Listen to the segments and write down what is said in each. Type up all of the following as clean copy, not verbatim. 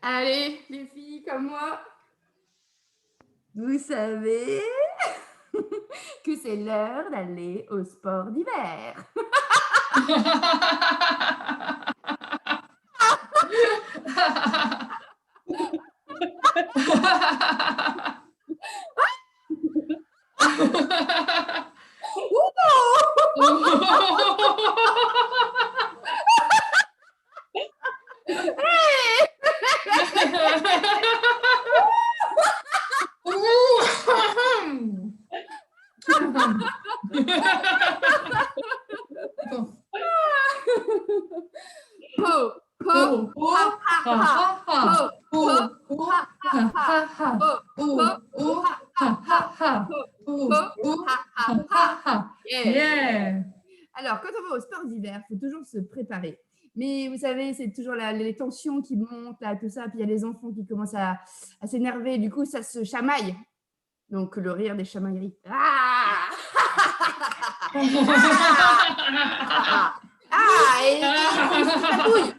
Allez, les filles comme moi, vous savez que c'est l'heure d'aller au sport d'hiver. Po, po, ha, ha, ha. Po, po, ha, ha, ha. Po, po, ha, ha, ha. Po, po, ha, ha, ha. Yeah. Yeah. Alors, quand on va au sport d'hiver, il faut toujours se préparer. Mais vous savez, c'est toujours les tensions qui montent, là, tout ça. Puis il y a les enfants qui commencent à s'énerver. Du coup, ça se chamaille. Donc, le rire des chamailleries. Ah, et on se chatouille.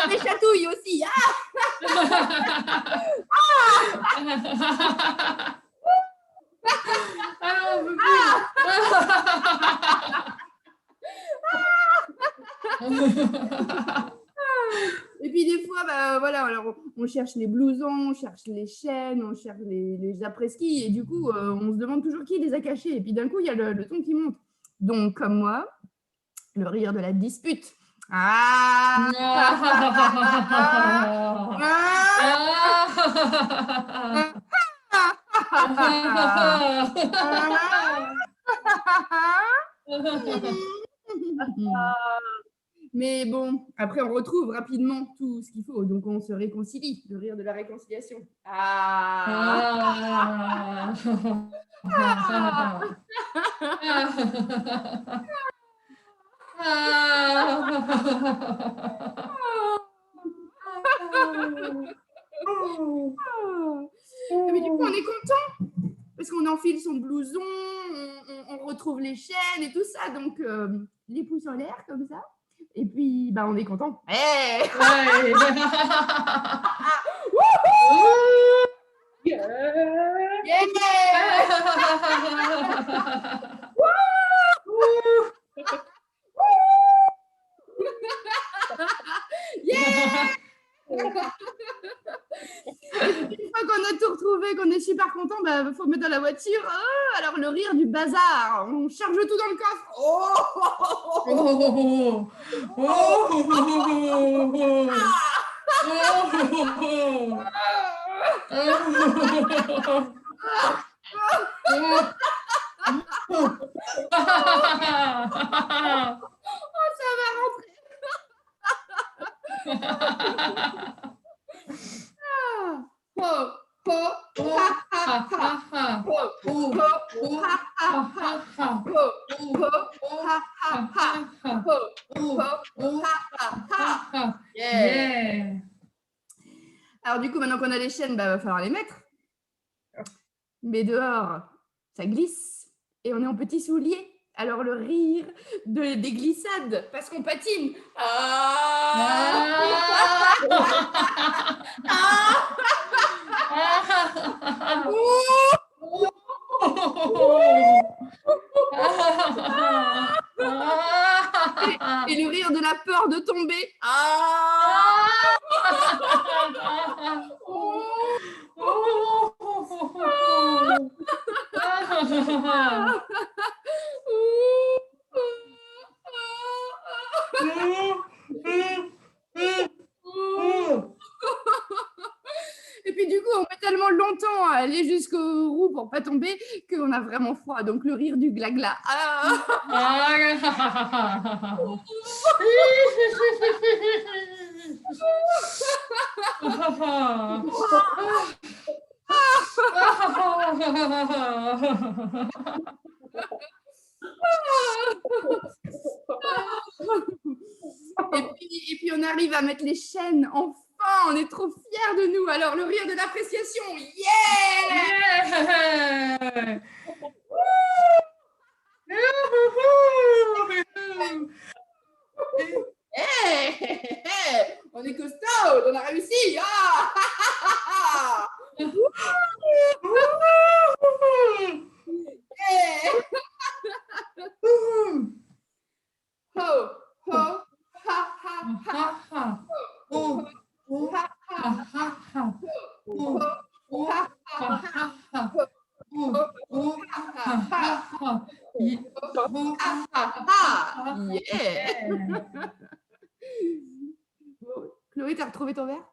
Des chatouilles aussi. Alors, Et puis des fois, bah, voilà, alors on cherche les blousons, on cherche les chaînes, on cherche les après-ski, et du coup, on se demande toujours qui les a cachés. Et puis d'un coup, il y a le ton qui monte. Donc, comme moi, le rire de la dispute. Ah, Mais bon, après, on retrouve rapidement tout ce qu'il faut, donc on se réconcilie, le rire de la réconciliation. Et puis du coup, on est content parce qu'on enfile son blouson, on retrouve les chaînes et tout ça, donc les pouces en l'air comme ça. Et puis, bah, on est content. Hey. Ouais. Une fois qu'on a tout retrouvé, qu'on est super content, bah, faut mettre dans la voiture. Oh, alors le rire du bazar, on charge tout dans le coffre. Ça va rentrer. Po, po, ha, ha, ha. Po, po, ha, ha, ha. Po, po, ha, ha, ha. Po, po, ha, ha, ha. Yeah. Alors du coup, maintenant qu'on a les chaînes, bah, va falloir les mettre. Mais dehors, ça glisse et on est en petits souliers. Alors le rire des glissades, parce qu'on patine. Et le rire de la peur de tomber. Et puis du coup, on met tellement longtemps à aller jusqu'au roue pour pas tomber qu'on a vraiment froid. Donc le rire du glagla. Et puis on arrive à mettre les chaînes. Enfin, on est trop fiers de nous. Alors le rire de l'appréciation. Yeah! On est costaud, on a réussi. Chloé, t'as retrouvé ton verre?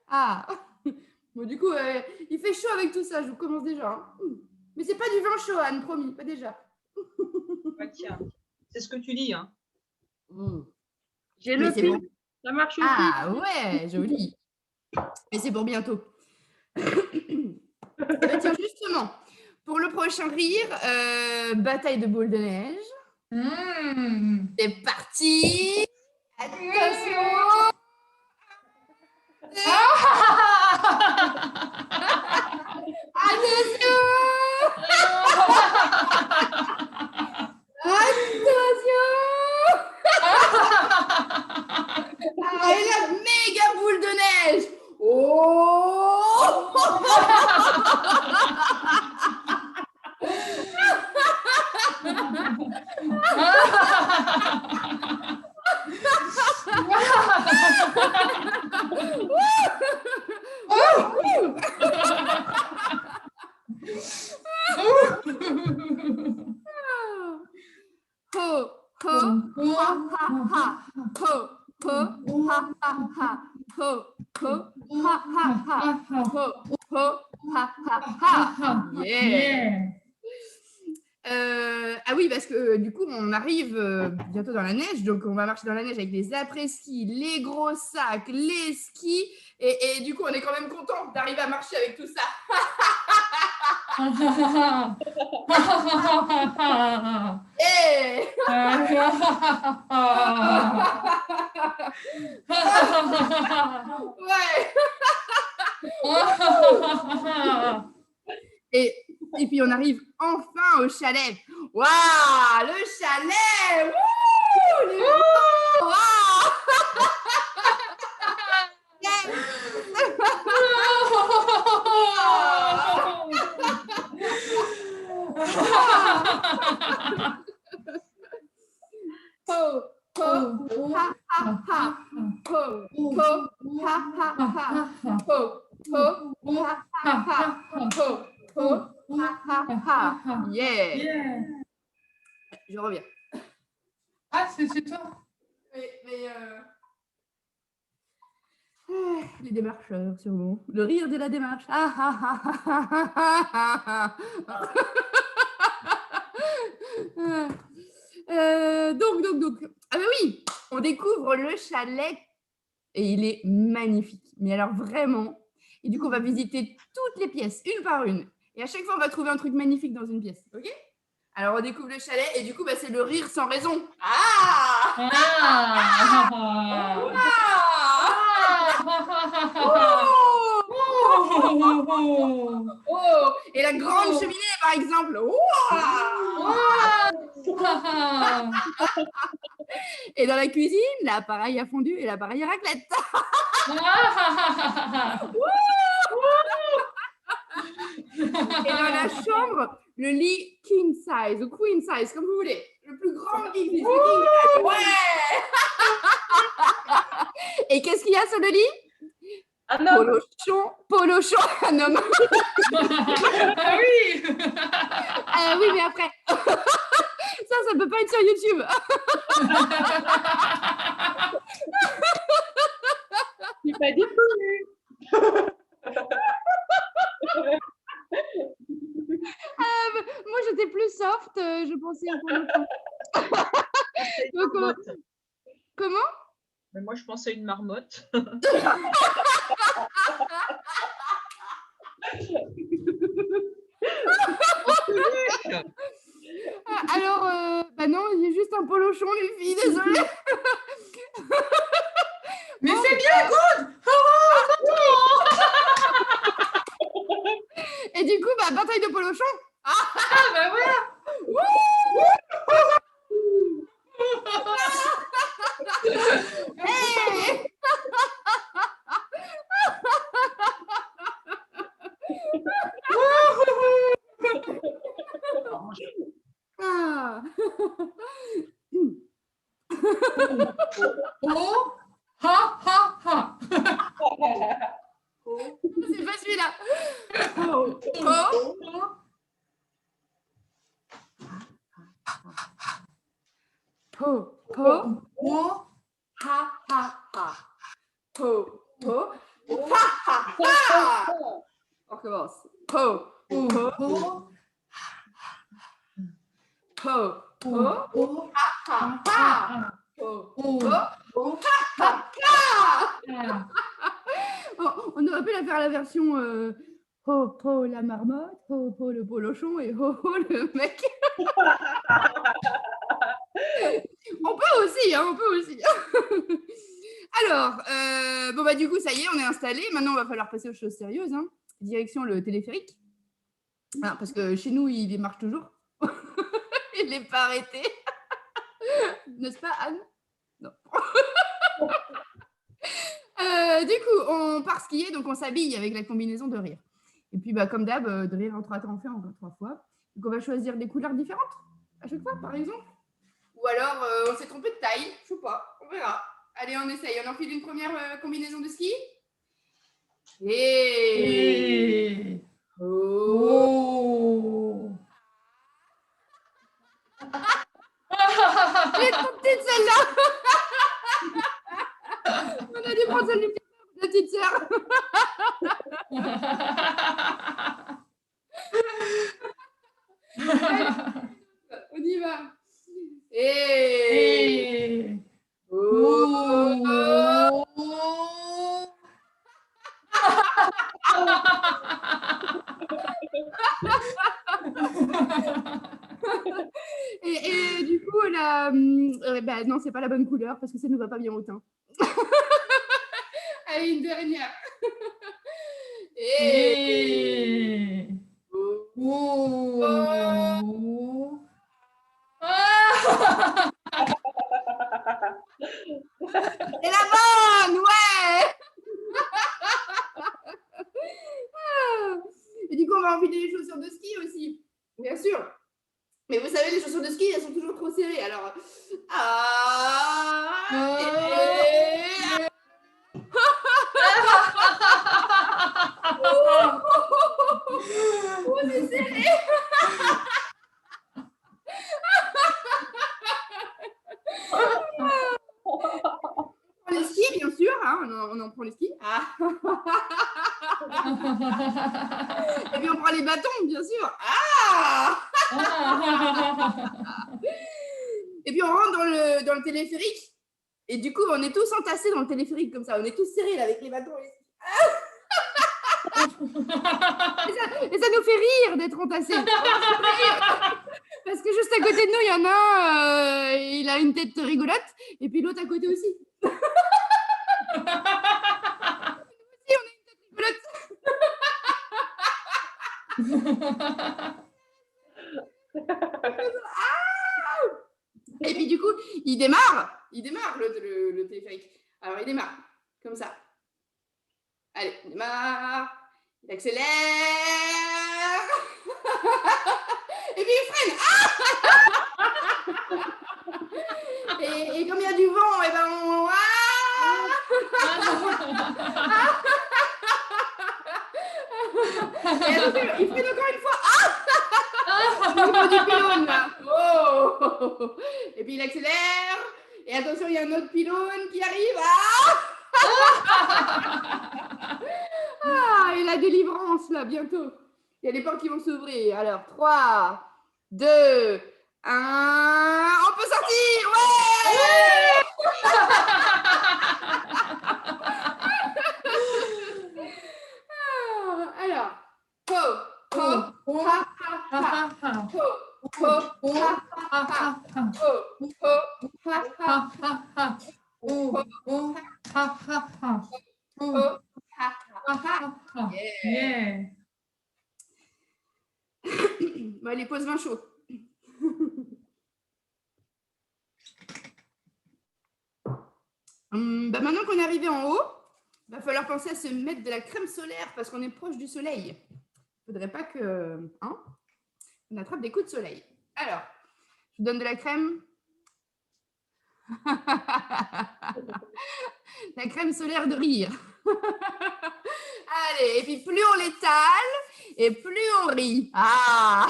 Ah, bon, du coup, il fait chaud avec tout ça, je vous commence déjà. Hein. Mais c'est pas du vin chaud, Anne, promis, pas déjà. Ouais, tiens, c'est ce que tu dis. Hein. J'ai le pic, bon. Ça marche aussi. Ah ouais, joli. Mais c'est pour bientôt. Tiens, justement, pour le prochain rire, bataille de boules de neige. C'est parti. Attention. Attention. Attention. Ah, et la méga boule de neige. Oh. Ah oui, parce que du coup, on arrive bientôt dans la neige, donc on va marcher dans la neige avec les après-ski, les gros sacs, les skis, et du coup, on est quand même content d'arriver à marcher avec tout ça. Hey. Ouais. Et puis on arrive enfin au chalet. Waouh, le chalet. Wouh, Yeah. Je reviens. Ah, c'est toi. Mais les démarcheurs, sûrement. Le rire de la démarche. Donc. Ah ben oui, on découvre le chalet et il est magnifique. Mais alors vraiment. Et du coup, on va visiter toutes les pièces, une par une. Et à chaque fois, on va trouver un truc magnifique dans une pièce. Ok? Alors, on découvre le chalet et du coup, bah, c'est le rire sans raison. Et la grande cheminée, par exemple. Et dans la cuisine, l'appareil à fondu et l'appareil à raclette. Et dans la chambre, le lit king size ou queen size, comme vous voulez. Le plus grand lit king size. Ouais. Et qu'est-ce qu'il y a sur le lit? Un homme. Polochon, un homme. Ah oui. Ah oui, mais après, ça peut pas être sur YouTube. C'est pas du tout. Moi, j'étais plus soft. Je pensais à Polochon. Comment? Mais moi, je pensais à une marmotte. Alors, bah non, il y a juste un polochon, les filles, désolée. Mais bon, c'est bien, good. Et du coup, bah, bataille de polochon. Ah bah voilà. Ah. Oh, ha, ha, ha. C'est pas celui-là. Oh, oh, Oh, po, po, oh, ha, ha, ha. Po, po, ha, ha, ha. On recommence. Po, oh, po, oh, po, po, oh, ha, ha, ha. Po, po, po, ha, ha, ha. On aurait pu la faire la version ho, ho, la marmotte, ho, ho, le polochon et ho, ho, le mec. On peut aussi, hein, on peut aussi. Alors, bon bah du coup, ça y est, on est installé. Maintenant, il va falloir passer aux choses sérieuses. Hein. Direction le téléphérique. Ah, parce que chez nous, il marche toujours. Il n'est pas arrêté. N'est-ce pas, Anne? Non. Du coup, on part skier, donc on s'habille avec la combinaison de rire. Et puis, bah, comme d'hab, de rire en 3 temps, on fait encore 3 fois. Donc, on va choisir des couleurs différentes à chaque fois, par exemple. Ou alors, on s'est trompé de taille. Je sais pas, on verra. Allez, on essaye. On enfile une première combinaison de ski. Et... oh. Elle est trop petite celle-là. On a dû prendre celle de la petite sœur. On y va. Et... Oh. Et du coup, là, bah, non, c'est pas la bonne couleur parce que ça ne nous va pas bien au teint. Allez, une dernière. Et... oh. C'est la bonne, ouais. Et du coup, on va enfiler les chaussures de ski aussi, bien sûr. Mais vous savez, les chaussures de ski, elles sont toujours trop serrées. Alors, oh, c'est serré. On prend les skis, bien sûr. Hein, on en prend les skis. Ah. Et puis on prend les bâtons, bien sûr. Ah. Et puis on rentre dans le téléphérique. Et du coup, on est tous entassés dans le téléphérique comme ça. On est tous serrés là, avec les bâtons. Et ça nous fait rire d'être entassés. Parce que juste à côté de nous, il y en a un, il a une tête rigolote. Et puis l'autre à côté aussi. Nous aussi, on a une tête rigolote. Et puis du coup, il démarre le téléphérique. Alors il démarre comme ça. Allez, il démarre, il accélère. Et puis il freine. Et comme il y a du vent, et ben on... Et attention, il freine encore une fois. Au niveau du pylône, là. Oh. Et puis il accélère. Et attention, il y a un autre pylône qui arrive. Ah, et la délivrance, là, bientôt. Il y a des portes qui vont s'ouvrir. Alors, 3, 2, 1. On peut sortir. Ouais. Alors, ho, ho, ha, ha, ha. Ho, ho, ha, ha, ha. Ho, ho, ha, ha, ha. Ho, ho, ha, ha, ha. Ho, ha, ha, ha. Yeah. Bon, allez, pose vin chaud. Bah maintenant qu'on est arrivé en haut, il va falloir penser à se mettre de la crème solaire parce qu'on est proche du soleil. Il ne faudrait pas que, hein, on attrape des coups de soleil. Alors, te donne de la crème. La crème solaire de rire. Allez, et puis plus on l'étale, et plus on rit. Ah.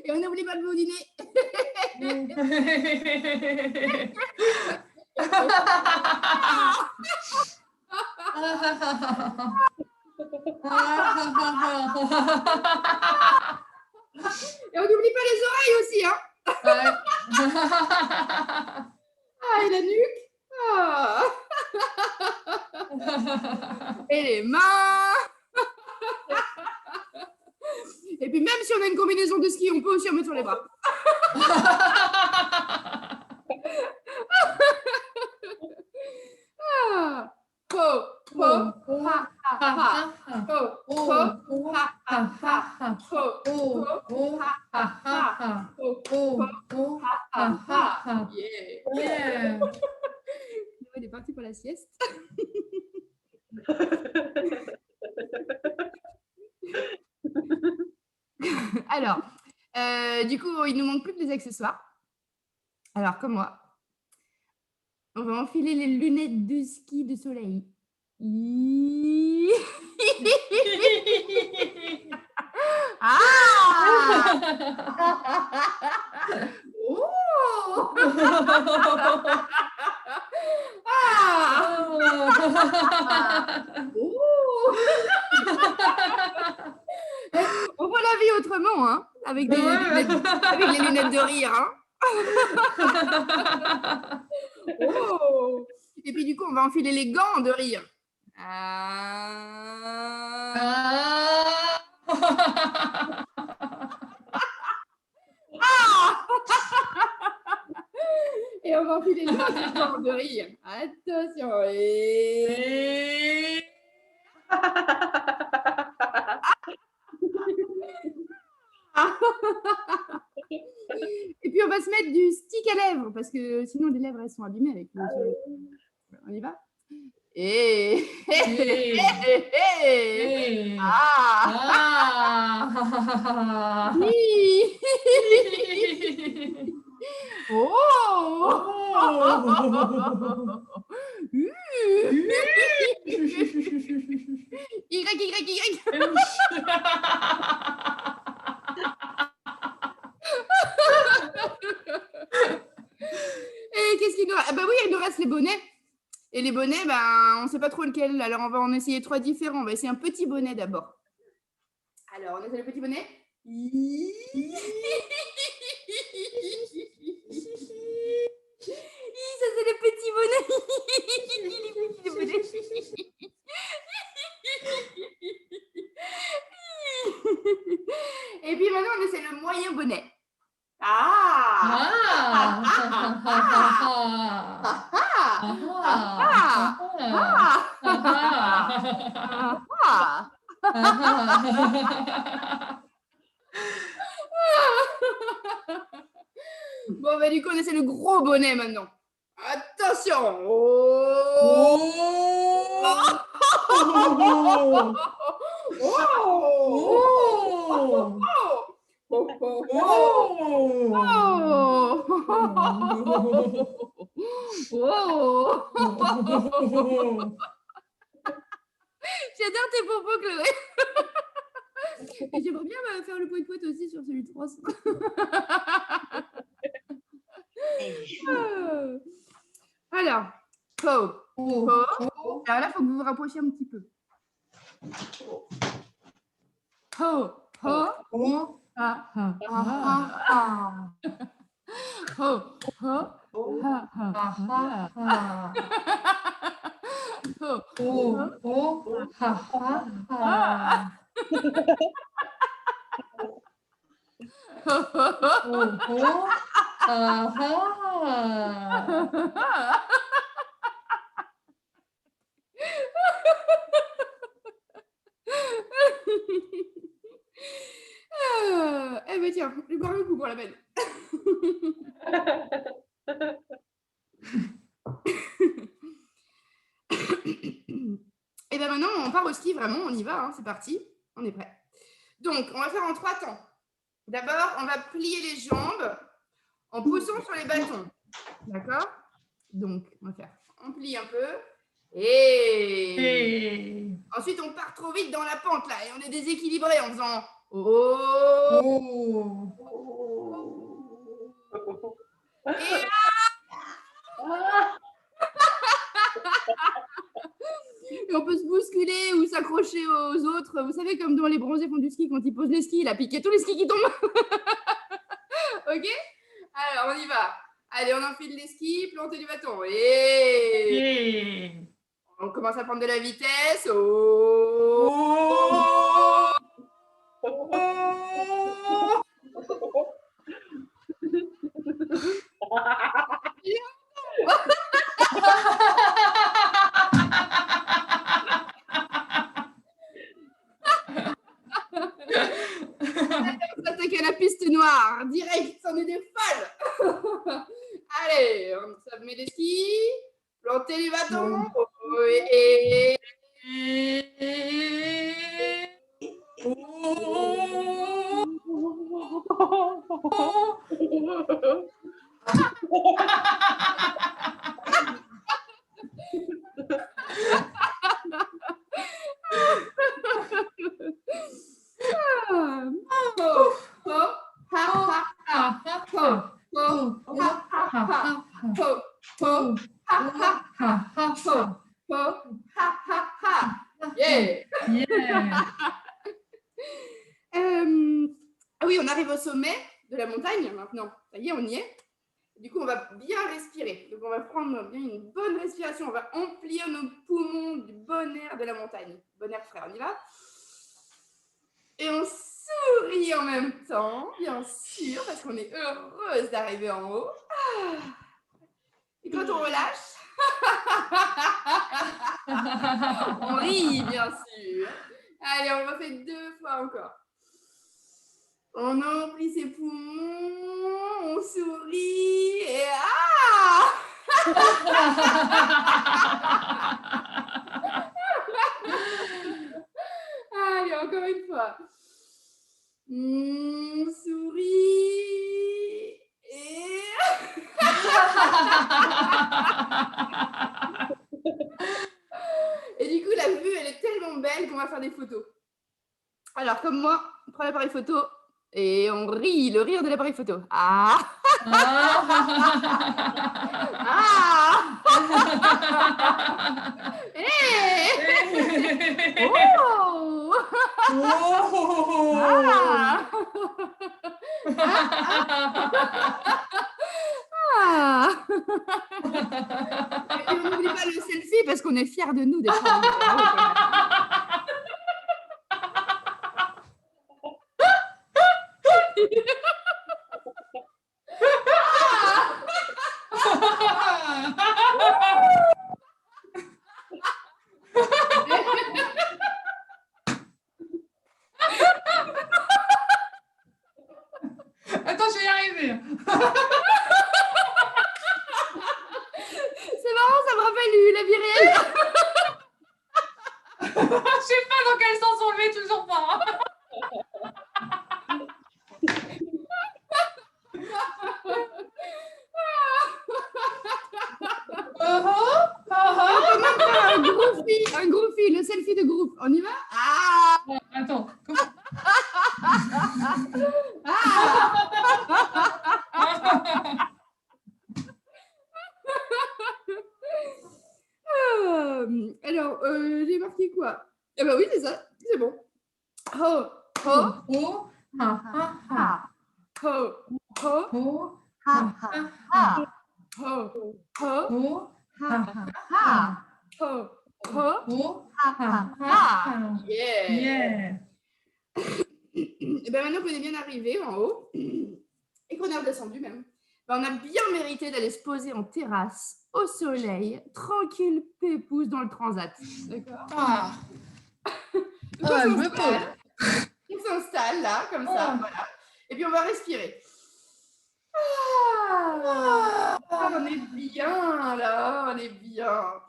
Et on n'oublie pas de boudiner. Et on n'oublie pas les oreilles aussi, hein. Ah, et la nuque. Ah. Et les mains. Et puis même si on a une combinaison de ski, on peut aussi en mettre sur les bras. Ah. Ho, ho, ha, ha, ha. Ho, ho, ha, ha, ha. Ho, ho, ha, ha, ha. Ho, ho, ha, ha, ha. Yeah. Il est parti pour la sieste. Alors, du coup, il nous manque plus que les accessoires. Alors, comme moi, on va enfiler les lunettes de ski de soleil. Ah. Oh. Ah. Oh. On voit la vie autrement, hein, avec les lunettes de rire. Hein. Oh. Et puis du coup, on va enfiler les gants de rire. Et on va enfiler l'autre gant de rire. Attention. Et puis on va se mettre du stick à lèvres parce que sinon les lèvres elles sont abîmées avec le soleil. On y va. Et Y. Et qu'est-ce qu'il nous reste? Bah oui, il nous reste les bonnets. Et les bonnets, ben, on ne sait pas trop lequel. Alors, on va en essayer 3 différents. On va essayer un petit bonnet d'abord. Alors, on essaie le petit bonnet. Ça, c'est le petit bonnet. Et puis maintenant, on essaie le moyen bonnet. Bon, bah, du coup, on essaie le gros bonnet maintenant. Attention. J'adore tes propos, Chloé. Et j'aimerais bien faire le poète aussi sur celui de France. Alors, ho. Alors là, il faut que vous vous rapprochiez un petit peu. Ho. Ha, ha, ha. Ho. Ha, ha. Eh ben tiens, je vais boire un coup pour la peine. Et bien maintenant, on part au ski, vraiment, on y va, hein, c'est parti, on est prêt. Donc, on va faire en 3 temps. D'abord, on va plier les jambes en poussant sur les bâtons. D'accord? Donc, on va faire, on plie un peu. Et ensuite, on part trop vite dans la pente là et on est déséquilibré en faisant oh. Et et on peut se bousculer ou s'accrocher aux autres. Vous savez, comme dans les bronzés font du ski, quand ils posent les skis, il a piqué tous les skis qui tombent. Ok? Alors, on y va. Allez, on enfile les skis, planter du bâton. Et on commence à prendre de la vitesse. Oh. On s'attaque à la piste noire, direct, c'en est des folles. Allez, on met les skis, planter les bâtons. Et ah oui, on arrive au sommet de la montagne maintenant. Ça y est, on y est. Du coup, on va bien respirer. Donc, on va prendre bien une bonne respiration. On va emplir nos poumons du bon air de la montagne. Bon air frais, on y va. Et on sourit en même temps, bien sûr, parce qu'on est heureuse d'arriver en haut. Et quand on relâche, on rit, bien sûr. Allez, on refait 2 fois encore. On emplit ses poumons, on sourit et Allez, encore une fois. On sourit et et du coup, la vue, elle est tellement belle qu'on va faire des photos. Alors, comme moi, on prend l'appareil photo et on rit, le rire de l'appareil photo. Ah. Hey. Oh. Et puis on n'oublie pas le selfie parce qu'on est fiers de nous d'être arrivés là-haut, quand même. Attends, je vais y arriver. C'est marrant, ça me rappelle la vie réelle. Je sais pas dans quel sens on le met, toujours pas. Un groupie, le selfie de groupe. On y va? Ah. Attends. Alors, j'ai marqué quoi? Eh ben oui, c'est ça. C'est bon. Ho, ho, Oh, ha, ha, ha. ho, ho, Oh, ha, ha, ha, ha. ho, ho, Oh, ha, ha, ha. ho, ho, Oh, ha, ha, ha. yeah. Yeah. Et ben maintenant qu'on est bien arrivé en haut et qu'on est redescendu même, ben on a bien mérité d'aller se poser en terrasse au soleil, tranquille, pépouze dans le transat. D'accord? Ah. Donc, Ah, je me pose. on s'installe là, comme ça, Ah. voilà. Et puis on va respirer. On est bien là, on est bien.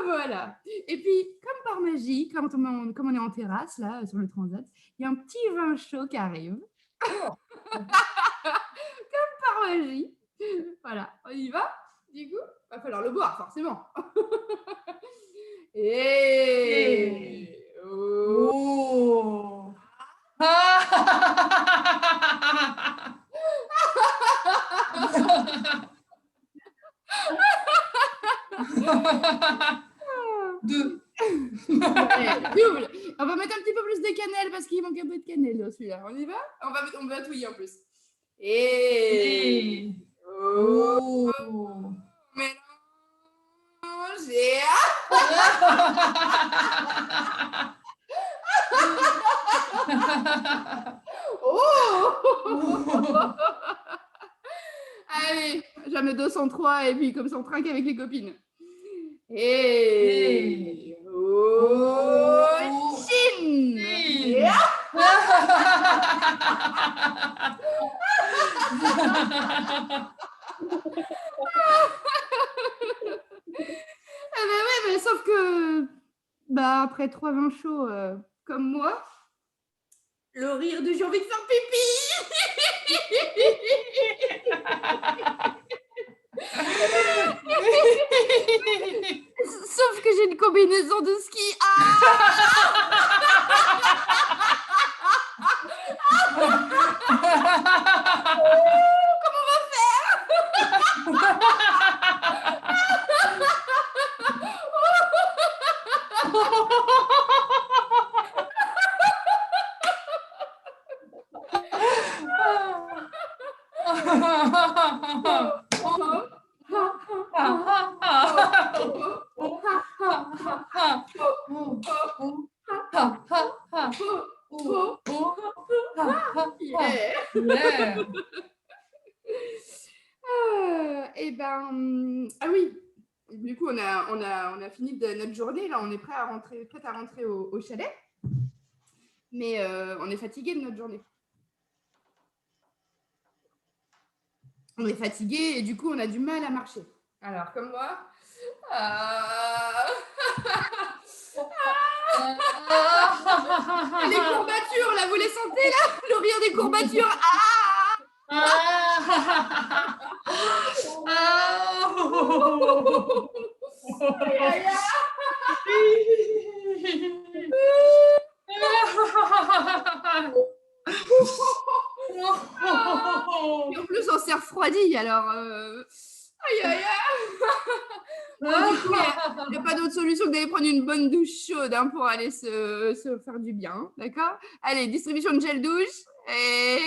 Voilà. Et puis, comme par magie, comme on est en terrasse, là, sur le transat, il y a un petit vin chaud qui arrive. Comme par magie. Voilà, on y va. Du coup, va falloir le boire, forcément. Et... Oh. Deux. Double. On va mettre un petit peu plus de cannelle parce qu'il manque un peu de cannelle dans celui-là. On y va? On va touiller en plus. Et... Oh. Mélange et... Oh. Allez, jamais 203 et puis comme ça on trinque avec les copines. Et... Oh, Chine. Ah bah ouais, mais sauf que bah, après 3 vins chauds comme moi, le rire de j'ai envie de faire pipi. Sauf que j'ai une combinaison de ski. Comment on va faire? Yeah. Et ben, ah oui, du coup, on a fini de notre journée. Là, on est prêt à rentrer au chalet. Mais on est fatigué de notre journée. On est fatigué et du coup, on a du mal à marcher. Alors, comme moi. Les courbatures, là, vous les sentez, là? Le rire des courbatures. Aïe, aïe, aïe. Et en plus, on s'est refroidi, alors... Aïe, aïe, aïe. Bon, du coup, il n'y a pas d'autre solution que d'aller prendre une bonne douche chaude hein, pour aller se faire du bien, d'accord? Allez, distribution de gel douche. Et...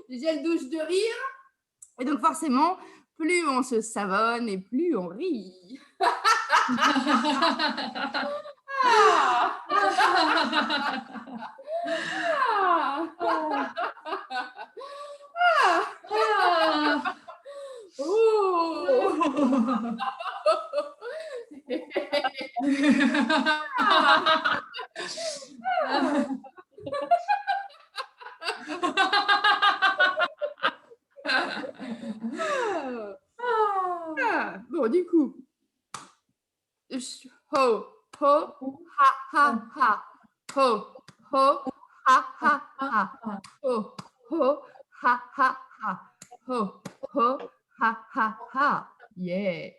du gel douche de rire. Et donc, forcément, plus on se savonne et plus on rit. Bon, du coup, ho, ho, ha, ha, ha, ho, ho, ha, ha, ha, ho, ho, ha, ha, ha, ho, ho, ha, ha, ha, yeah.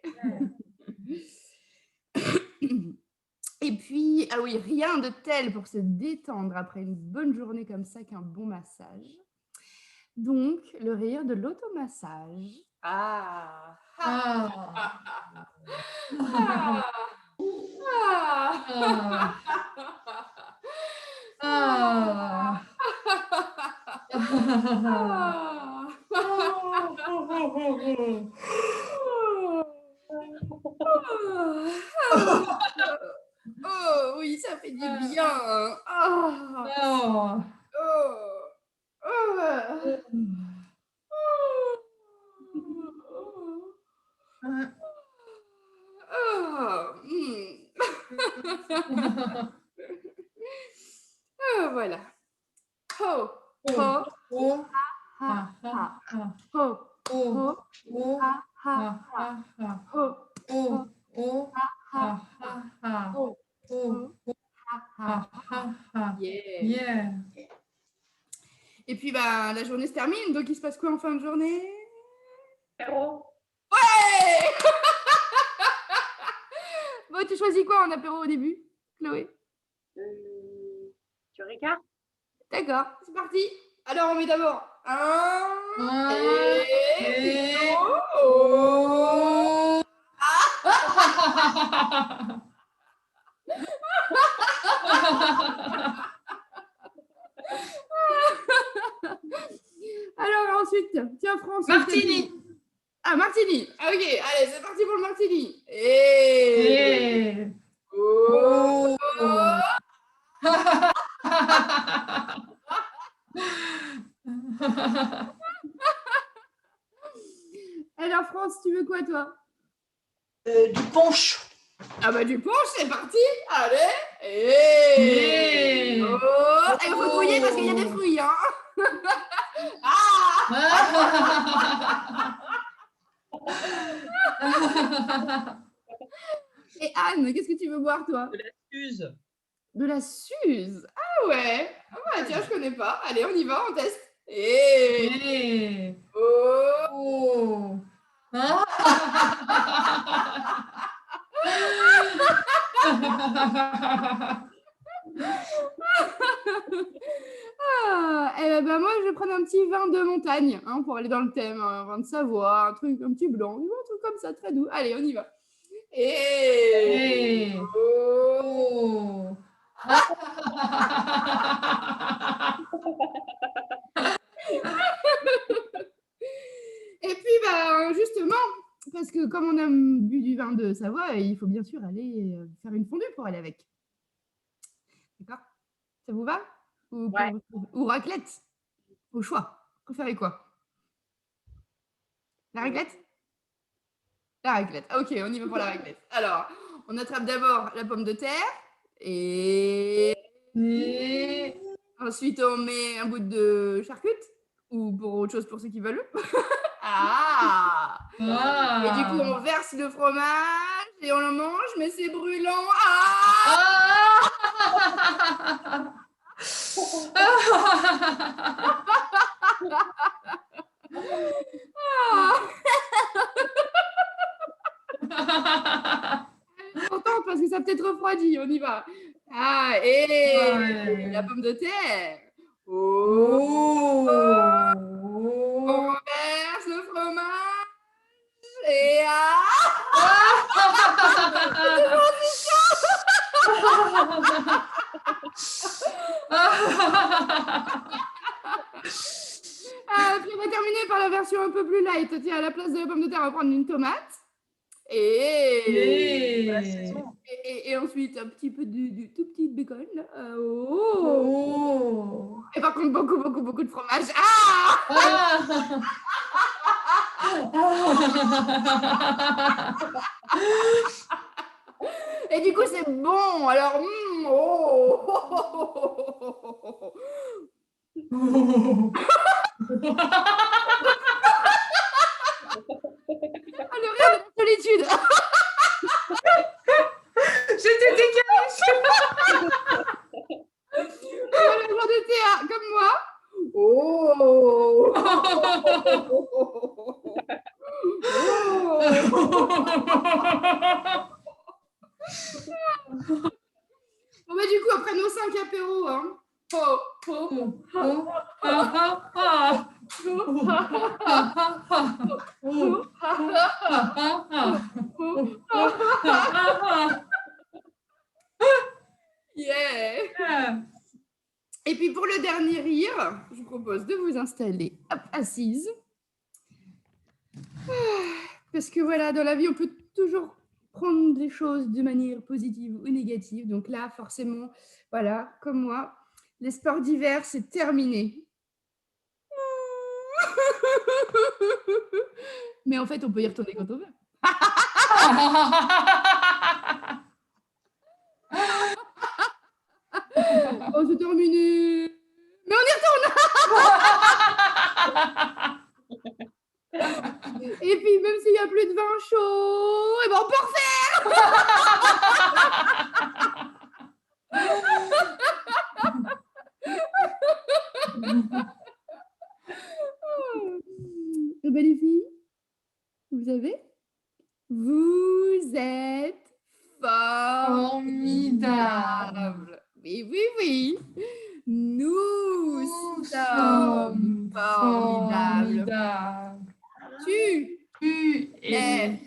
Et puis, ah oui, rien de tel pour se détendre après une bonne journée comme ça qu'un bon massage. Donc, le rire de l'automassage. Ah. Oh oui, ça fait du bien. Voilà. Ho, ho, ha, ha, ha. Ho, ho, ha, ha, ha, ha. ho, Oh, oh, ha, ha, ha, ha. ho, Oh, ha, ha, ha. ha, ha. Yeah. Yeah. Et puis, bah, la journée se termine, donc il se passe quoi en fin de journée? Apéro. Ouais. Bon, tu choisis quoi en apéro au début, Chloé? Eureka. D'accord, c'est parti. Alors, on met d'abord un Et oh. Alors, ensuite, tiens, France. Martini. Ah, martini. Ah, ok, allez, c'est parti pour le martini. Et Oh. Alors, France, tu veux quoi, toi? Du punch. Ah bah du punch, c'est parti. Allez. Et oh. Et il faut grouiller parce qu'il y a des fruits, hein. Et Anne, qu'est-ce que tu veux boire, toi? De la Suze. De la Suze. Ah ouais. Ah ouais, tiens, je connais pas. Allez, on y va, on teste. Et oh. Ah, bah, moi, je vais prendre un petit vin de montagne, hein, pour aller dans le thème, un vin de Savoie, un petit blanc, un truc comme ça, très doux. Allez, on y va. Et oh. Et puis, bah, justement, parce que comme on a bu du vin de Savoie, il faut bien sûr aller faire une fondue pour aller avec. D'accord? Ça vous va? Ouais. Ou raclette? Au choix. Vous préférez quoi? La raclette? La raclette. Ok, on y va pour la raclette. Alors, on attrape d'abord la pomme de terre et ensuite on met un bout de charcute ou pour autre chose pour ceux qui veulent. Ah! Et du coup, on verse le fromage et on le mange, mais c'est brûlant. Ah! Contente parce que ça peut-être refroidi, on y va. Ah, et la pomme de terre. Oh. On verse le fromage et puis on va terminer par la version un peu plus light. Tiens, à la place de la pomme de terre, on va prendre une tomate. Et ensuite, un petit peu du tout petit bacon. Là. Oh. Et par contre, beaucoup de fromage. Et du coup, c'est bon. Alors, le rire de la solitude. J'étais décalée. Voilà, genre de thé, comme moi. Bon, bah, du coup, après nos 5 apéros, hein. Yeah. Et puis pour le dernier rire, je vous propose de vous installer assise. Parce que voilà, dans la vie, on peut toujours prendre les choses de manière positive ou négative. Donc là, forcément, voilà, comme moi, les sports d'hiver, c'est terminé. Mais en fait, on peut y retourner quand on veut. Oh, c'est terminé. Mais on y retourne. Et puis, même s'il n'y a plus de vin chaud, eh ben, on peut refaire. Eh ben, les filles, vous avez? Vous êtes formidables. Oui, oui, oui. Nous sommes formidables. Tu es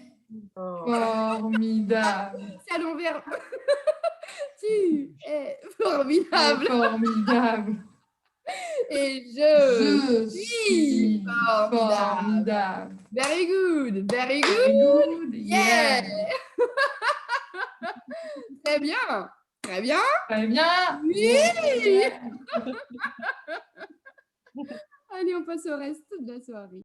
formidable. c'est à l'envers. Tu es formidable. Formidable. Et je Je suis formidable. formidable. Very good. Very good. Very good. Yeah. Yeah. Très bien. Très bien. Très bien. Oui. Yeah. Allez, on passe au reste de la soirée.